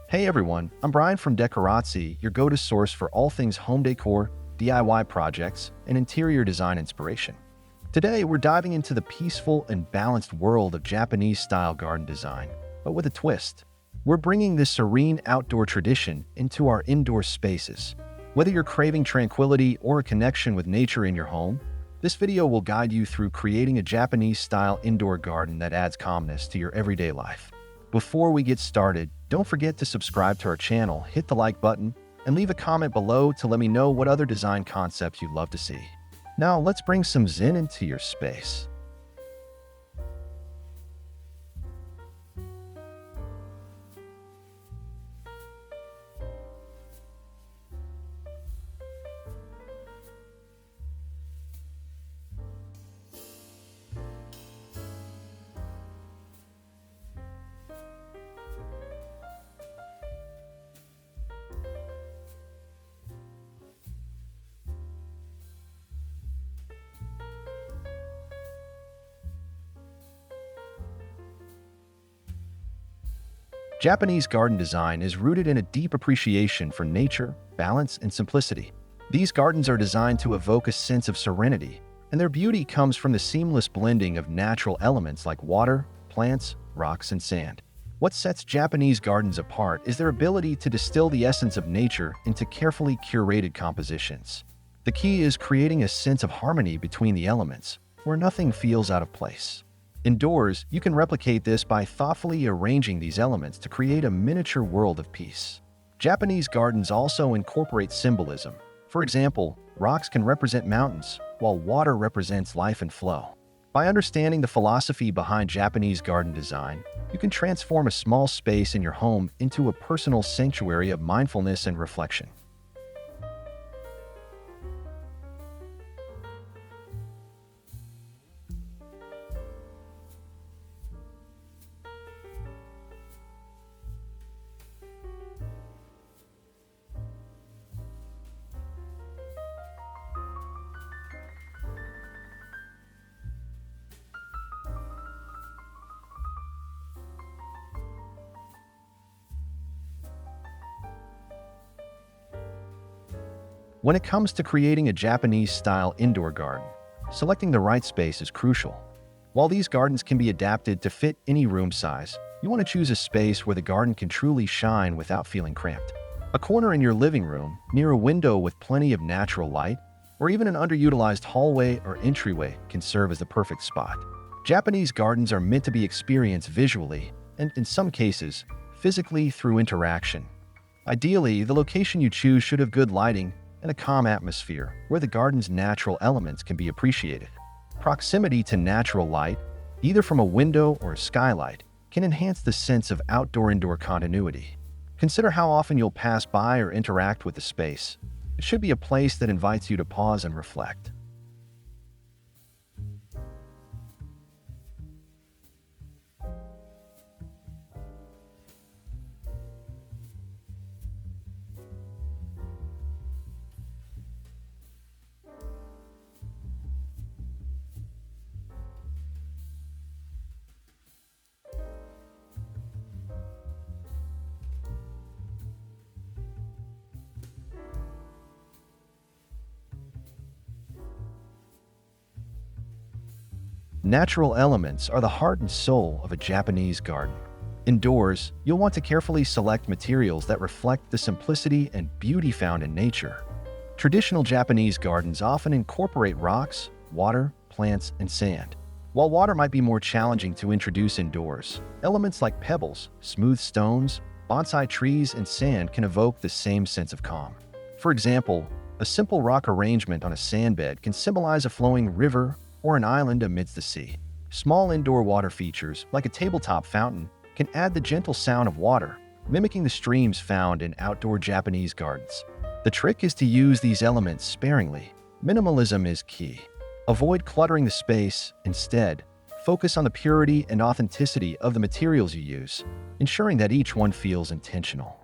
Hey everyone, I'm Brian from Decorazzi, your go-to source for all things home decor, DIY projects, and interior design inspiration. Today, we're diving into the peaceful and balanced world of Japanese-style garden design, but with a twist. We're bringing this serene outdoor tradition into our indoor spaces. Whether you're craving tranquility or a connection with nature in your home, this video will guide you through creating a Japanese-style indoor garden that adds calmness to your everyday life. Before we get started, don't forget to subscribe to our channel, hit the like button, and leave a comment below to let me know what other design concepts you'd love to see. Now, let's bring some zen into your space. Japanese garden design is rooted in a deep appreciation for nature, balance, and simplicity. These gardens are designed to evoke a sense of serenity, and their beauty comes from the seamless blending of natural elements like water, plants, rocks, and sand. What sets Japanese gardens apart is their ability to distill the essence of nature into carefully curated compositions. The key is creating a sense of harmony between the elements, where nothing feels out of place. Indoors, you can replicate this by thoughtfully arranging these elements to create a miniature world of peace. Japanese gardens also incorporate symbolism. For example, rocks can represent mountains, while water represents life and flow. By understanding the philosophy behind Japanese garden design, you can transform a small space in your home into a personal sanctuary of mindfulness and reflection. When it comes to creating a Japanese-style indoor garden, selecting the right space is crucial. While these gardens can be adapted to fit any room size, you want to choose a space where the garden can truly shine without feeling cramped. A corner in your living room, near a window with plenty of natural light, or even an underutilized hallway or entryway can serve as the perfect spot. Japanese gardens are meant to be experienced visually, and in some cases, physically through interaction. Ideally, the location you choose should have good lighting and a calm atmosphere where the garden's natural elements can be appreciated. Proximity to natural light, either from a window or a skylight, can enhance the sense of outdoor-indoor continuity. Consider how often you'll pass by or interact with the space. It should be a place that invites you to pause and reflect. Natural elements are the heart and soul of a Japanese garden. Indoors, you'll want to carefully select materials that reflect the simplicity and beauty found in nature. Traditional Japanese gardens often incorporate rocks, water, plants, and sand. While water might be more challenging to introduce indoors, elements like pebbles, smooth stones, bonsai trees, and sand can evoke the same sense of calm. For example, a simple rock arrangement on a sandbed can symbolize a flowing river or an island amidst the sea. Small indoor water features, like a tabletop fountain, can add the gentle sound of water, mimicking the streams found in outdoor Japanese gardens. The trick is to use these elements sparingly. Minimalism is key. Avoid cluttering the space. Instead, focus on the purity and authenticity of the materials you use, ensuring that each one feels intentional.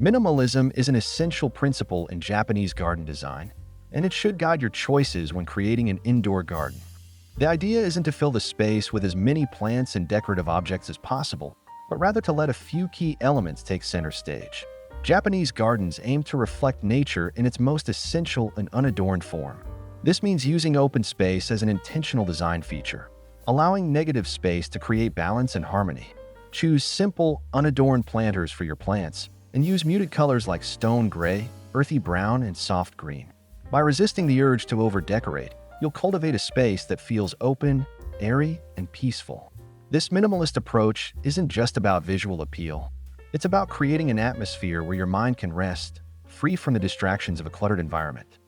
Minimalism is an essential principle in Japanese garden design, and it should guide your choices when creating an indoor garden. The idea isn't to fill the space with as many plants and decorative objects as possible, but rather to let a few key elements take center stage. Japanese gardens aim to reflect nature in its most essential and unadorned form. This means using open space as an intentional design feature, allowing negative space to create balance and harmony. Choose simple, unadorned planters for your plants, and use muted colors like stone gray, earthy brown, and soft green. By resisting the urge to over-decorate, you'll cultivate a space that feels open, airy, and peaceful. This minimalist approach isn't just about visual appeal. It's about creating an atmosphere where your mind can rest, free from the distractions of a cluttered environment.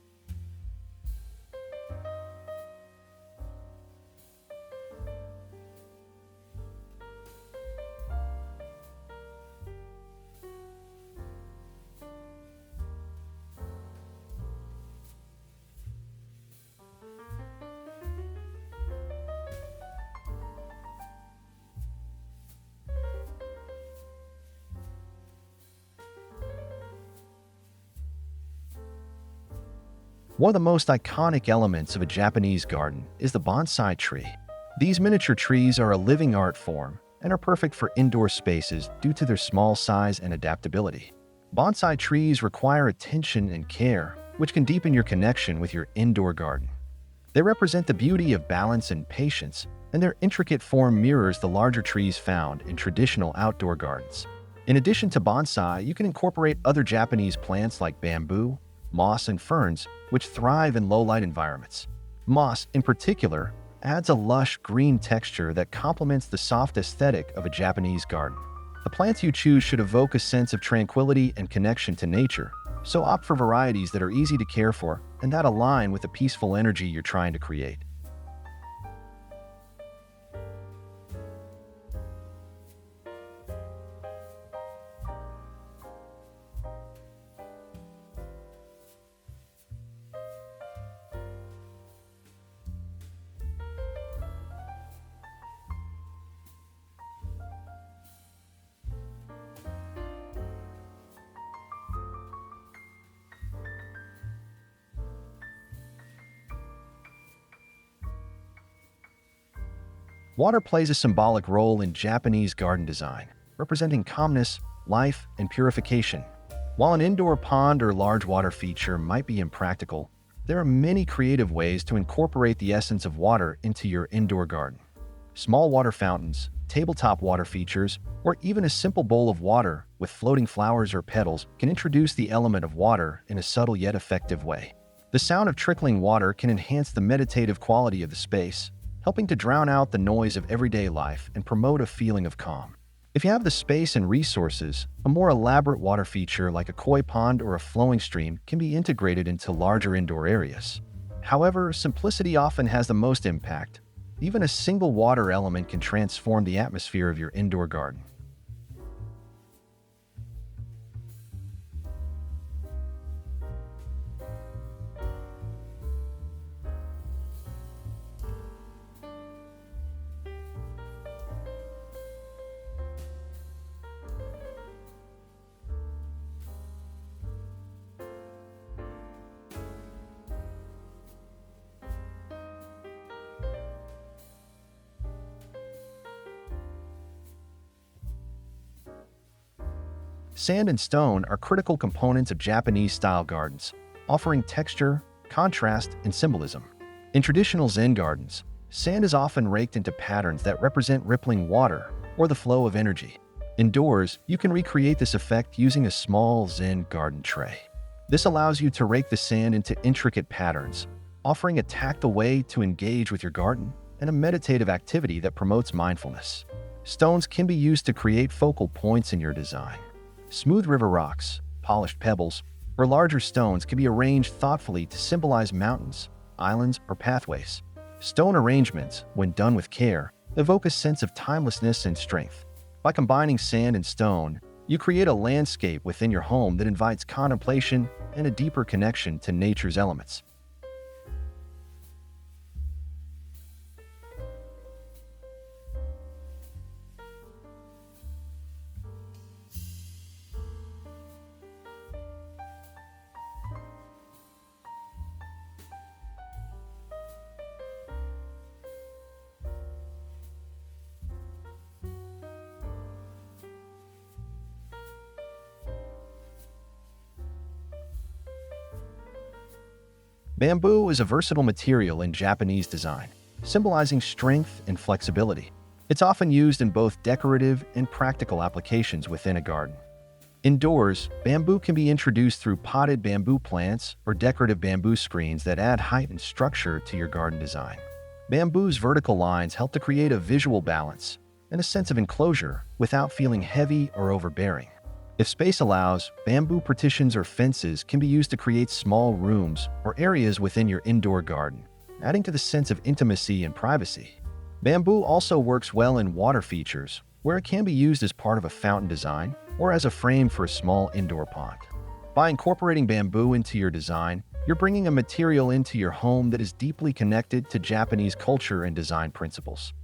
One of the most iconic elements of a Japanese garden is the bonsai tree. These miniature trees are a living art form and are perfect for indoor spaces due to their small size and adaptability. Bonsai trees require attention and care, which can deepen your connection with your indoor garden. They represent the beauty of balance and patience, and their intricate form mirrors the larger trees found in traditional outdoor gardens. In addition to bonsai, you can incorporate other Japanese plants like bamboo, moss, and ferns, which thrive in low-light environments. Moss, in particular, adds a lush green texture that complements the soft aesthetic of a Japanese garden. The plants you choose should evoke a sense of tranquility and connection to nature, so opt for varieties that are easy to care for and that align with the peaceful energy you're trying to create. Water plays a symbolic role in Japanese garden design, representing calmness, life, and purification. While an indoor pond or large water feature might be impractical, there are many creative ways to incorporate the essence of water into your indoor garden. Small water fountains, tabletop water features, or even a simple bowl of water with floating flowers or petals can introduce the element of water in a subtle yet effective way. The sound of trickling water can enhance the meditative quality of the space, helping to drown out the noise of everyday life and promote a feeling of calm. If you have the space and resources, a more elaborate water feature like a koi pond or a flowing stream can be integrated into larger indoor areas. However, simplicity often has the most impact. Even a single water element can transform the atmosphere of your indoor garden. Sand and stone are critical components of Japanese-style gardens, offering texture, contrast, and symbolism. In traditional Zen gardens, sand is often raked into patterns that represent rippling water or the flow of energy. Indoors, you can recreate this effect using a small Zen garden tray. This allows you to rake the sand into intricate patterns, offering a tactile way to engage with your garden and a meditative activity that promotes mindfulness. Stones can be used to create focal points in your design. Smooth river rocks, polished pebbles, or larger stones can be arranged thoughtfully to symbolize mountains, islands, or pathways. Stone arrangements, when done with care, evoke a sense of timelessness and strength. By combining sand and stone, you create a landscape within your home that invites contemplation and a deeper connection to nature's elements. Bamboo is a versatile material in Japanese design, symbolizing strength and flexibility. It's often used in both decorative and practical applications within a garden. Indoors, bamboo can be introduced through potted bamboo plants or decorative bamboo screens that add height and structure to your garden design. Bamboo's vertical lines help to create a visual balance and a sense of enclosure without feeling heavy or overbearing. If space allows, bamboo partitions or fences can be used to create small rooms or areas within your indoor garden, adding to the sense of intimacy and privacy. Bamboo also works well in water features, where it can be used as part of a fountain design or as a frame for a small indoor pond. By incorporating bamboo into your design, you're bringing a material into your home that is deeply connected to Japanese culture and design principles.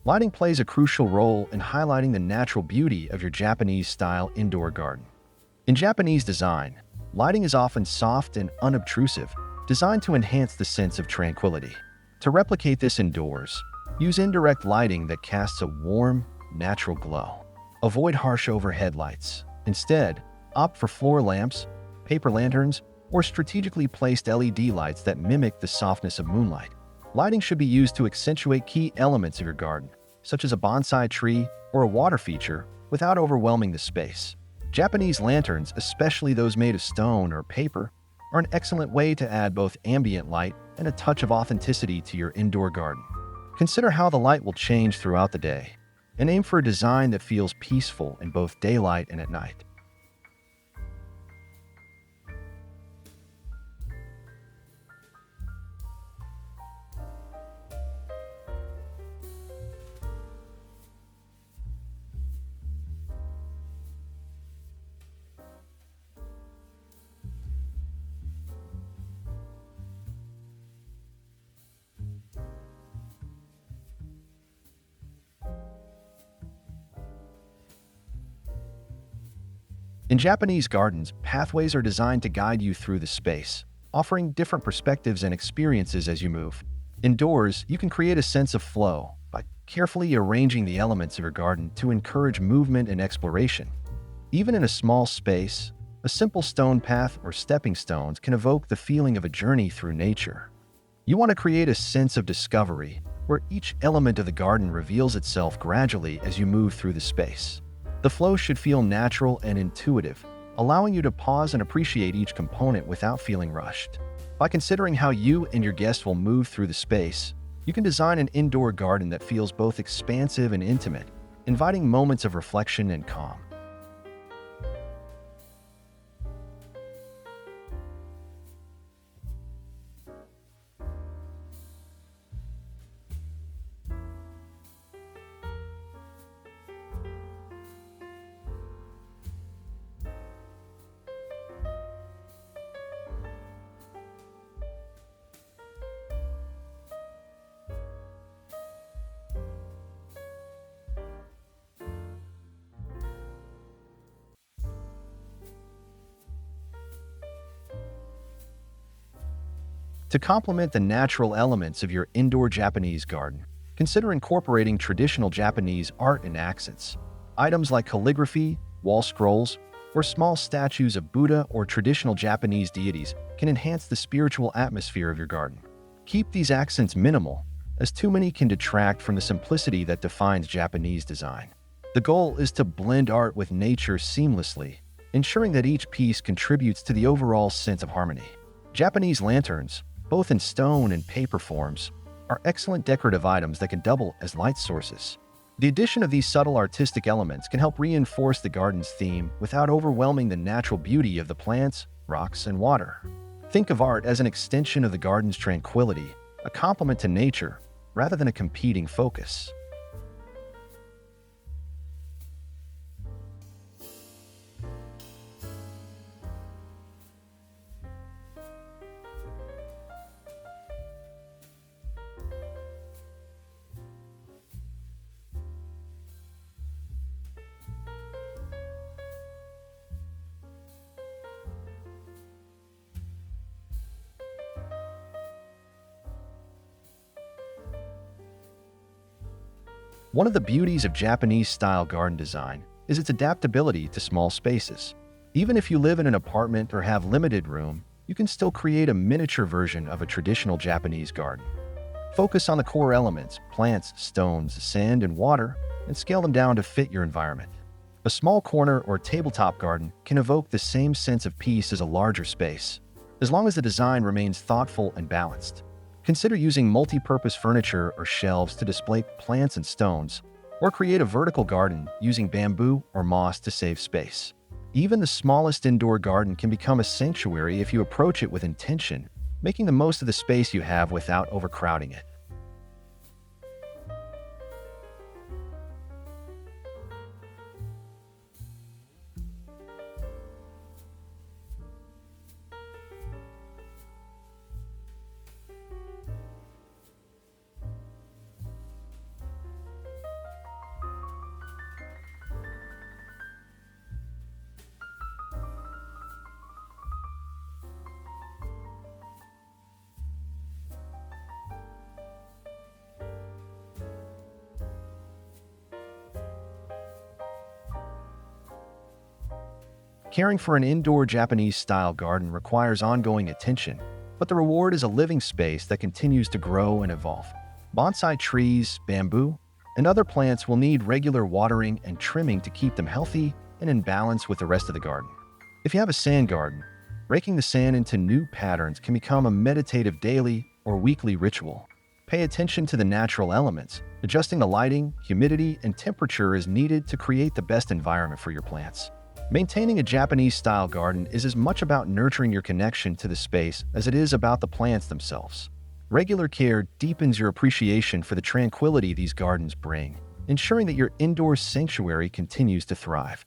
Lighting plays a crucial role in highlighting the natural beauty of your Japanese-style indoor garden. In Japanese design, lighting is often soft and unobtrusive, designed to enhance the sense of tranquility. To replicate this indoors, use indirect lighting that casts a warm, natural glow. Avoid harsh overhead lights. Instead, opt for floor lamps, paper lanterns, or strategically placed LED lights that mimic the softness of moonlight. Lighting should be used to accentuate key elements of your garden, such as a bonsai tree or a water feature, without overwhelming the space. Japanese lanterns, especially those made of stone or paper, are an excellent way to add both ambient light and a touch of authenticity to your indoor garden. Consider how the light will change throughout the day, and aim for a design that feels peaceful in both daylight and at night. In Japanese gardens, pathways are designed to guide you through the space, offering different perspectives and experiences as you move. Indoors, you can create a sense of flow by carefully arranging the elements of your garden to encourage movement and exploration. Even in a small space, a simple stone path or stepping stones can evoke the feeling of a journey through nature. You want to create a sense of discovery, where each element of the garden reveals itself gradually as you move through the space. The flow should feel natural and intuitive, allowing you to pause and appreciate each component without feeling rushed. By considering how you and your guests will move through the space, you can design an indoor garden that feels both expansive and intimate, inviting moments of reflection and calm. To complement the natural elements of your indoor Japanese garden, consider incorporating traditional Japanese art and accents. Items like calligraphy, wall scrolls, or small statues of Buddha or traditional Japanese deities can enhance the spiritual atmosphere of your garden. Keep these accents minimal, as too many can detract from the simplicity that defines Japanese design. The goal is to blend art with nature seamlessly, ensuring that each piece contributes to the overall sense of harmony. Japanese lanterns, both in stone and paper forms, are excellent decorative items that can double as light sources. The addition of these subtle artistic elements can help reinforce the garden's theme without overwhelming the natural beauty of the plants, rocks, and water. Think of art as an extension of the garden's tranquility, a complement to nature, rather than a competing focus. One of the beauties of Japanese-style garden design is its adaptability to small spaces. Even if you live in an apartment or have limited room, you can still create a miniature version of a traditional Japanese garden. Focus on the core elements, plants, stones, sand, and water, and scale them down to fit your environment. A small corner or tabletop garden can evoke the same sense of peace as a larger space, as long as the design remains thoughtful and balanced. Consider using multi-purpose furniture or shelves to display plants and stones, or create a vertical garden using bamboo or moss to save space. Even the smallest indoor garden can become a sanctuary if you approach it with intention, making the most of the space you have without overcrowding it. Caring for an indoor Japanese-style garden requires ongoing attention, but the reward is a living space that continues to grow and evolve. Bonsai trees, bamboo, and other plants will need regular watering and trimming to keep them healthy and in balance with the rest of the garden. If you have a sand garden, raking the sand into new patterns can become a meditative daily or weekly ritual. Pay attention to the natural elements. Adjusting the lighting, humidity, and temperature is needed to create the best environment for your plants. Maintaining a Japanese-style garden is as much about nurturing your connection to the space as it is about the plants themselves. Regular care deepens your appreciation for the tranquility these gardens bring, ensuring that your indoor sanctuary continues to thrive.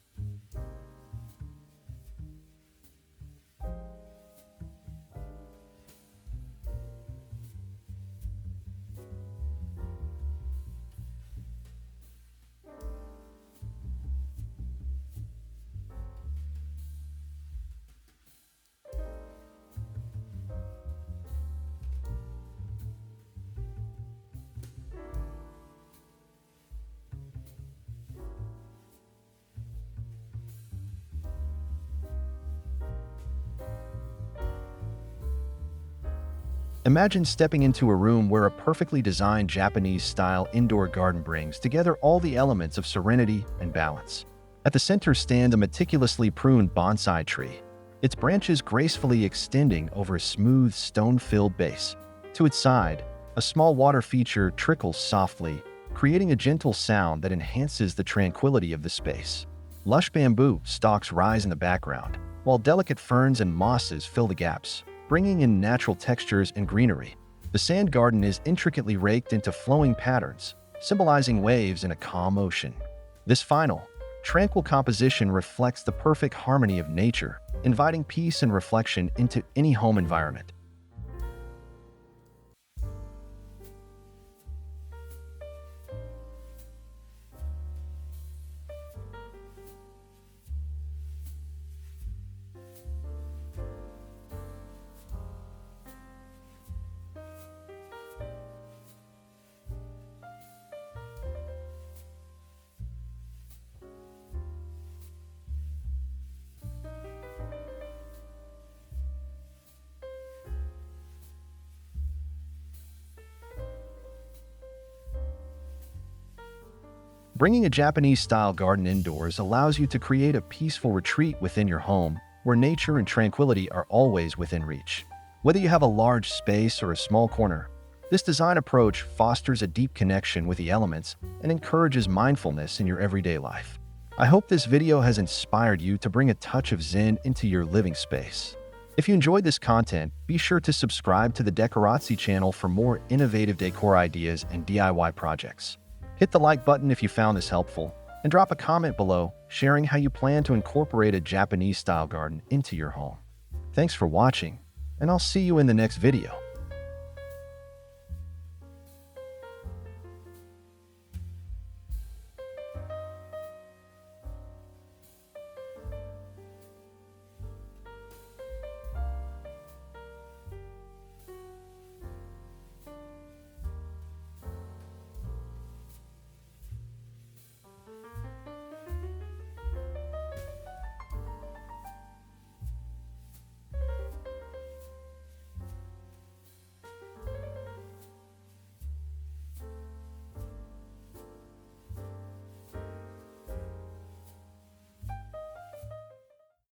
Imagine stepping into a room where a perfectly designed Japanese-style indoor garden brings together all the elements of serenity and balance. At the center stand a meticulously pruned bonsai tree, its branches gracefully extending over a smooth, stone-filled base. To its side, a small water feature trickles softly, creating a gentle sound that enhances the tranquility of the space. Lush bamboo stalks rise in the background, while delicate ferns and mosses fill the gaps, bringing in natural textures and greenery. The sand garden is intricately raked into flowing patterns, symbolizing waves in a calm ocean. This final, tranquil composition reflects the perfect harmony of nature, inviting peace and reflection into any home environment. Bringing a Japanese-style garden indoors allows you to create a peaceful retreat within your home, where nature and tranquility are always within reach. Whether you have a large space or a small corner, this design approach fosters a deep connection with the elements and encourages mindfulness in your everyday life. I hope this video has inspired you to bring a touch of Zen into your living space. If you enjoyed this content, be sure to subscribe to the Decorazzi channel for more innovative decor ideas and DIY projects. Hit the like button if you found this helpful, and drop a comment below sharing how you plan to incorporate a Japanese-style garden into your home. Thanks for watching, and I'll see you in the next video.